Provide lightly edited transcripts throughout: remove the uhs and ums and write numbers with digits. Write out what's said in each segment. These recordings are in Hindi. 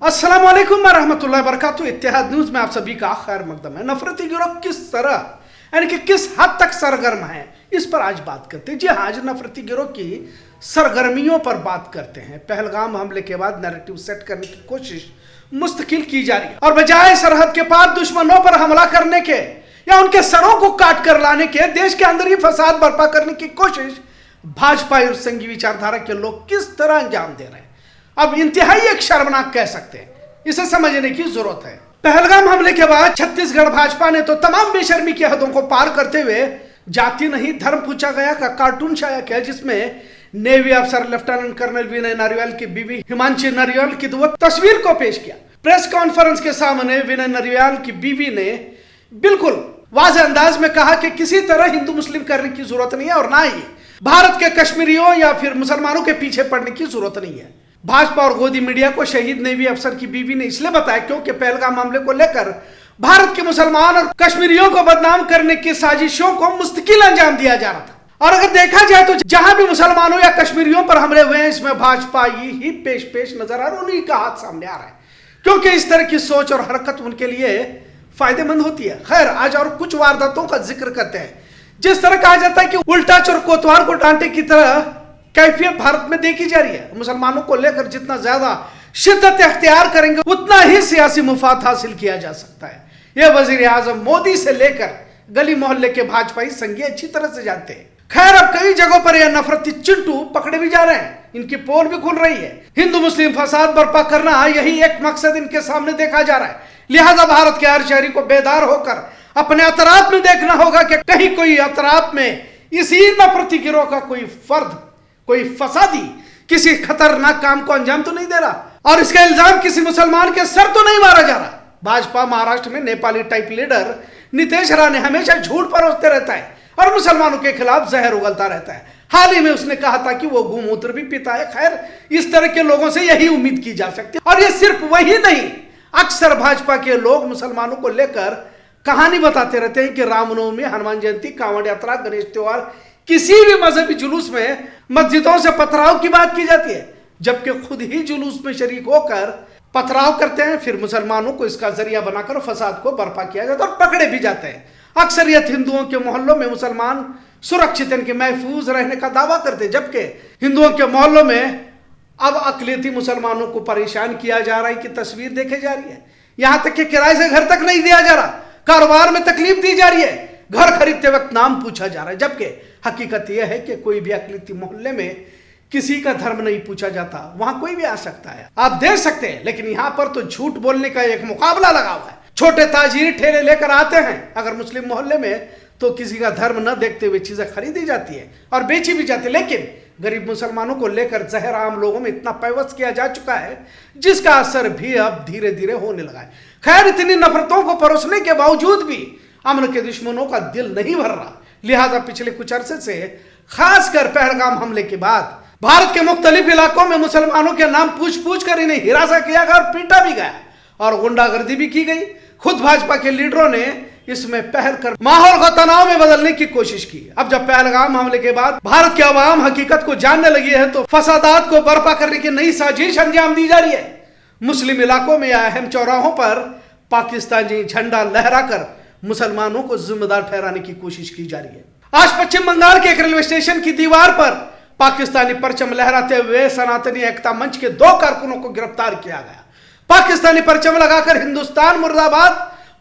अस्सलाम वालेकुम वरहमतुल्लाहि वबरकातुहू। इत्तेहाद न्यूज में आप सभी का खैर मकदम है। नफरती गिरोह किस तरह यानी कि किस हद तक सरगर्म है, इस पर आज बात करते हैं। जी हाँ, आज नफरती गिरोह की सरगर्मियों पर बात करते हैं। पहलगाम हमले के बाद नैरेटिव सेट करने की कोशिश मुस्तकिल की जा रही है और बजाय सरहद के पार दुश्मनों पर हमला करने के या उनके सरों को काट कर लाने के देश के अंदर ही फसाद बर्पा करने की कोशिश भाजपा और संघी विचारधारा के लोग किस तरह अंजाम दे रहे हैं, अब इंतहाई एक शर्मनाक कह सकते हैं। इसे समझने की जरूरत है। पहलगाम हमले के बाद छत्तीसगढ़ भाजपा ने तो तमाम बेशर्मी की हदों को पार करते हुए जाति नहीं धर्म पूछा गया का कार्टून छाया किया, जिसमें नेवी अफसर लेफ्टिनेंट कर्नल विनय नरिवाल की बीवी हिमांशी नरिवाल की तस्वीर को पेश किया। प्रेस कॉन्फ्रेंस के सामने विनय नरिवाल की बीवी ने बिल्कुल वाज़ेह अंदाज में कहा कि किसी तरह हिंदू मुस्लिम करने की जरूरत नहीं है और ना ही भारत के कश्मीरियों या फिर मुसलमानों के पीछे पड़ने की जरूरत नहीं है। भाजपा और गोदी मीडिया को शहीद नेवी अफसर की बीवी ने इसलिए बताया क्योंकि पहलगाम हमले को लेकर भारत के मुसलमान और कश्मीरियों को बदनाम करने की साजिशों को मुस्तकिल अंजाम दिया जा रहा था। और अगर देखा जाए तो जहां भी मुसलमानों या कश्मीरियों पर हमले हुए हैं, इसमें भाजपा ही पेश नजर आ रहा है, उन्हीं का हाथ सामने आ रहा है, क्योंकि इस तरह की सोच और हरकत उनके लिए फायदेमंद होती है। खैर, आज और कुछ वारदातों का जिक्र करते हैं। जिस तरह कहा जाता है कि उल्टा चोर कोतवाल को डांटे की तरह कैफियत भारत में देखी जा रही है। मुसलमानों को लेकर जितना ज्यादा शिद्दत अख्तियार करेंगे उतना ही सियासी मुफाद हासिल किया जा सकता है। यह वजीर आजम मोदी से लेकर गली मोहल्ले के भाजपाई संघी अच्छी तरह से जानते हैं। खैर, अब कई जगहों पर यह नफरती चिंटू पकड़े भी जा रहे हैं, इनकी पोल भी खुल रही है। हिंदू मुस्लिम फसाद बर्पा करना, यही एक मकसद इनके सामने देखा जा रहा है। लिहाजा भारत के हर शहरी को बेदार होकर अपने अतराफ में देखना होगा कि कहीं कोई अतराफ में इसी नफरती गिरोह का कोई फर्द, कोई फसादी किसी खतरनाक काम को अंजाम तो नहीं दे रहा और इसका इल्जाम किसी मुसलमान के सर तो नहीं मारा जा रहा। भाजपा महाराष्ट्र में नेपाली टाइप लीडर नीतीश राणे हमेशा झूठ परोसते रहता है और मुसलमानों के खिलाफ जहर उगलता रहता है। हाल ही में उसने कहा था कि वो गोमूत्र भी पीता है। खैर, इस तरह के लोगों से यही उम्मीद की जा सकती है। और ये सिर्फ वही नहीं, अक्सर भाजपा के लोग मुसलमानों को लेकर कहानी बताते रहते हैं कि रामनवमी, हनुमान जयंती, कांवड़ यात्रा, गणेश त्योहार, किसी भी मजहबी जुलूस में मस्जिदों से पथराव की बात की जाती है, जबकि खुद ही जुलूस में शरीक होकर पथराव करते हैं। फिर मुसलमानों को इसका जरिया बनाकर फसाद को बर्पा किया जाता है और पकड़े भी जाते हैं। अक्सरियत हिंदुओं के मोहल्लों में मुसलमान सुरक्षित इनके महफूज रहने का दावा करते हैं, जबकि हिंदुओं के मोहल्लों में अब अकलियती मुसलमानों को परेशान किया जा रहा है की तस्वीर देखे जा रही है। यहां तक कि किराए से घर तक नहीं दिया जा रहा, कारोबार में तकलीफ दी जा रही है, घर खरीदते वक्त नाम पूछा जा रहा है, जबकि हकीकत यह है कि कोई भी अकलियती मोहल्ले में किसी का धर्म नहीं पूछा जाता, वहां कोई भी आ सकता है, आप देख सकते हैं। लेकिन यहां पर तो झूठ बोलने का एक मुकाबला लगा हुआ है। छोटे ताजीर ठेले लेकर आते हैं अगर मुस्लिम मोहल्ले में, तो किसी का धर्म न देखते हुए चीजें खरीदी जाती है और बेची भी जाती है। लेकिन गरीब मुसलमानों को लेकर जहर आम लोगों में इतना पैवस किया जा चुका है, जिसका असर भी अब धीरे धीरे होने लगा है। खैर, इतनी नफरतों को परोसने के बावजूद भी अमन के दुश्मनों का दिल नहीं भर रहा। लिहाजा पिछले कुछ अरसे से, खासकर पहलगाम हमले के बाद, भारत के मुख्तलिफ इलाकों में मुसलमानों के नाम पूछ कर इन्हें हिरासा किया गया और पीटा भी गया और गुंडागर्दी भी की गई। खुद भाजपा के लीडरों ने इसमें पहल कर माहौल को तनाव में बदलने की कोशिश की। अब जब पहलगाम हमले के बाद भारत की आवाम हकीकत को जानने लगी है, तो फसादात को बर्पा करने की नई साजिश अंजाम दी जा रही है। मुस्लिम इलाकों में या अहम चौराहों पर पाकिस्तानी झंडा लहराकर मुसलमानों को जिम्मेदार ठहराने की कोशिश की जा रही है। आज पश्चिम बंगाल के एक रेलवे स्टेशन की दीवार पर पाकिस्तानी परचम लहराते हुए सनातनी एकता मंच के 2 कारकुनों को गिरफ्तार किया गया। पाकिस्तानी परचम लगाकर हिंदुस्तान मुर्दाबाद,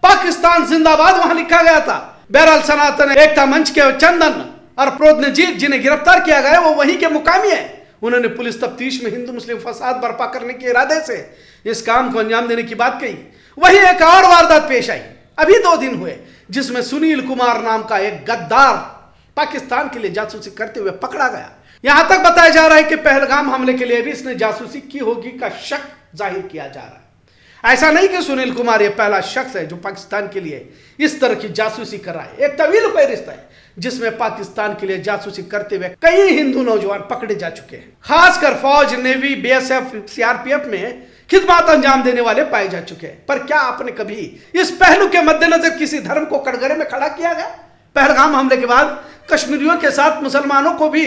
पाकिस्तान जिंदाबाद वहां लिखा गया था। बहरहाल सनातन एकता मंच के चंदन और प्रोदनजीत जिन्हें गिरफ्तार किया गया वो वहीं के मुकामी है। उन्होंने पुलिस तफ्तीश में हिंदू मुस्लिम फसाद बर्पा करने के इरादे से इस काम को अंजाम देने की बात कही। वही एक और वारदात पेश आई, अभी 2 दिन हुए, जिसमें सुनील कुमार नाम का एक गद्दार पाकिस्तान के लिए जासूसी करते हुए पकड़ा गया। यहां तक बताया जा रहा है कि पहलगाम हमले के लिए भी इसने जासूसी की होगी का शक जाहिर किया जा रहा है। ऐसा नहीं कि सुनील कुमार ये पहला शख्स है जो पाकिस्तान के लिए इस तरह की जासूसी कर रहा है। एक तवील फहरिस्त है जिसमें पाकिस्तान के लिए जासूसी करते हुए कई हिंदू नौजवान पकड़े जा चुके हैं। खासकर फौज, नेवी, बीएसएफ, सीआरपीएफ में खिदमत अंजाम देने वाले पाए जा चुके हैं। पर क्या आपने कभी इस पहलू के मद्देनजर किसी धर्म को कटघरे में खड़ा किया गया? पहलगाम हमले के बाद कश्मीरियों के साथ मुसलमानों को भी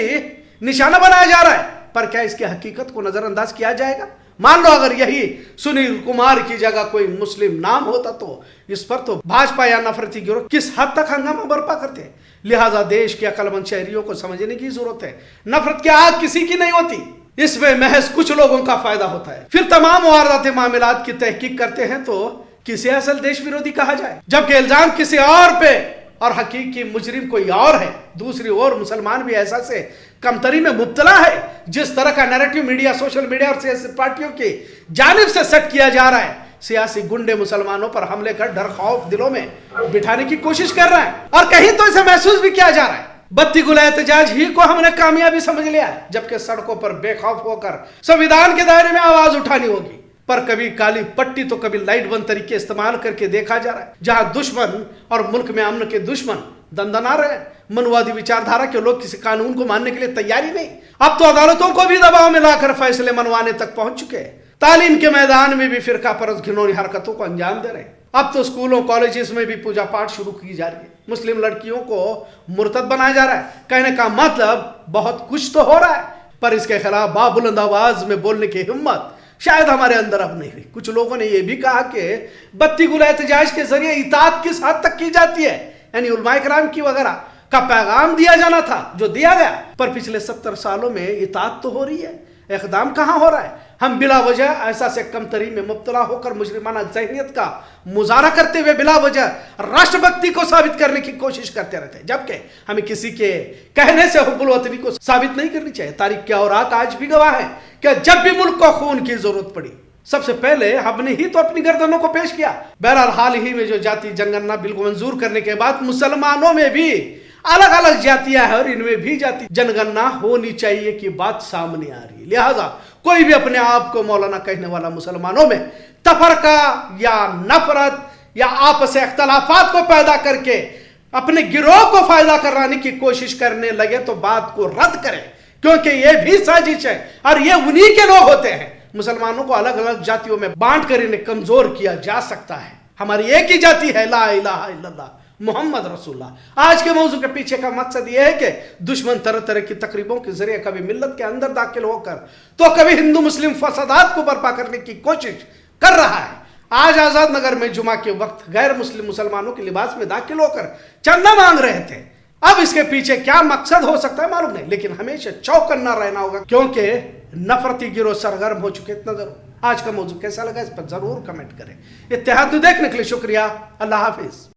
निशाना बनाया जा रहा है, पर क्या इसकी हकीकत को नजरअंदाज किया जाएगा? मान लो अगर यही सुनील कुमार की जगह कोई मुस्लिम नाम होता तो इस पर तो भाजपा या नफरती गिरोह किस हद तक हंगामा बर्पा करते हैं। लिहाजा देश के अक्लमंद शहरियों को समझने की जरूरत है, नफरत की आग किसी की नहीं होती, इसमें महज कुछ लोगों का फायदा होता है। फिर तमाम वारदात मामलात की तहकीक करते हैं तो किसे असल देश विरोधी कहा जाए, जबकि इल्जाम किसी और पे और हकीकी मुजरिम कोई और है। दूसरी ओर मुसलमान भी ऐसा से कमतरी में मुब्तला है। जिस तरह का नैरेटिव मीडिया, सोशल मीडिया और सियासी पार्टियों की जानिब से सेट किया जा रहा है, सियासी गुंडे मुसलमानों पर हमले कर डर खौफ दिलों में बिठाने की कोशिश कर रहा है और कहीं तो इसे महसूस भी किया जा रहा है। बत्ती गुल एहतजाज ही को हमने कामयाबी समझ लिया है, जबकि सड़कों पर बेखौफ होकर संविधान के दायरे में आवाज उठानी होगी। पर कभी काली पट्टी तो कभी लाइट बंद तरीके इस्तेमाल करके देखा जा रहा है, जहां दुश्मन और मुल्क में अमन के दुश्मन दंदना रहे। मनवादी विचारधारा के लोग किसी कानून को मानने के लिए तैयारी नहीं, अब तो अदालतों को भी दबाव में लाकर फैसले मनवाने तक पहुंच चुके हैं। तालीम के मैदान में भी फिरका परस्त घिनौनी हरकतों को अंजाम दे रहे हैं। अब तो स्कूलों कॉलेजेस में भी पूजा पाठ शुरू की जा रही है। मुस्लिम लड़कियों को मुर्तद बनाया जा रहा है। कहने का मतलब बहुत कुछ तो हो रहा है, पर इसके खिलाफ बाबुलंद आवाज में बोलने की हिम्मत शायद हमारे अंदर अब नहीं रही। कुछ लोगों ने यह भी कहा कि बत्ती गुल एहतजाज के जरिए इताअत किस हद तक की जाती है, यानी उलमाए किराम की वगैरह का पैगाम दिया जाना था जो दिया गया, पर पिछले 70 सालों में इताअत तो हो रही है, इक़दाम कहां हो रहा है। हम बिला वजह ऐसा से कमतरी में मुब्तला होकर मुजरिमाना ज़हनियत का मुजाहरा करते हुए बिला वजह राष्ट्रभक्ति को साबित करने की कोशिश करते रहते हैं, जबकि हमें किसी के कहने से हुब्बुल वतनी को साबित नहीं करनी चाहिए। तारीख के औराक आज भी गवाह है कि जब भी मुल्क को खून की जरूरत पड़ी, सबसे पहले हमने ही तो अपनी गर्दनों को पेश किया। बहरहाल हाल ही में जो जाति जनगणना बिल को मंजूर करने के बाद मुसलमानों में भी अलग अलग जातियां हैं और इनमें भी जाति जनगणना होनी चाहिए की बात सामने आ रही है। लिहाजा कोई भी अपने आप को मौलाना कहने वाला मुसलमानों में तफरका या नफरत या आपस इख्तलाफात को पैदा करके अपने गिरोह को फायदा कराने की कोशिश करने लगे तो बात को रद्द करें, क्योंकि यह भी साजिश है और ये उन्हीं के लोग होते हैं। मुसलमानों को अलग अलग जातियों में बांट कर इन्हें कमजोर किया जा सकता है। हमारी एक ही जाति है, ला इलाहा इल्लल्लाह मोहम्मद रसूलुल्लाह। आज के मौजू के पीछे का मकसद यह है कि दुश्मन तरह तरह की तकरीबों के जरिए कभी मिल्लत के अंदर दाखिल होकर तो कभी हिंदू मुस्लिम फसादात को बर्पा करने की कोशिश कर रहा है। आज आजाद नगर में जुमा के वक्त गैर मुस्लिम मुसलमानों के लिबास में दाखिल होकर चंदा मांग रहे थे। अब इसके पीछे क्या मकसद हो सकता है मालूम नहीं, लेकिन हमेशा चौकन्ना रहना होगा, क्योंकि नफरती गिरोह सरगर्म हो चुके। इतना जरूर। आज का मौजू कैसा लगा इस पर जरूर कमेंट करें। इत्तेहाद न्यूज़ देखने के लिए शुक्रिया। अल्लाह हाफिज।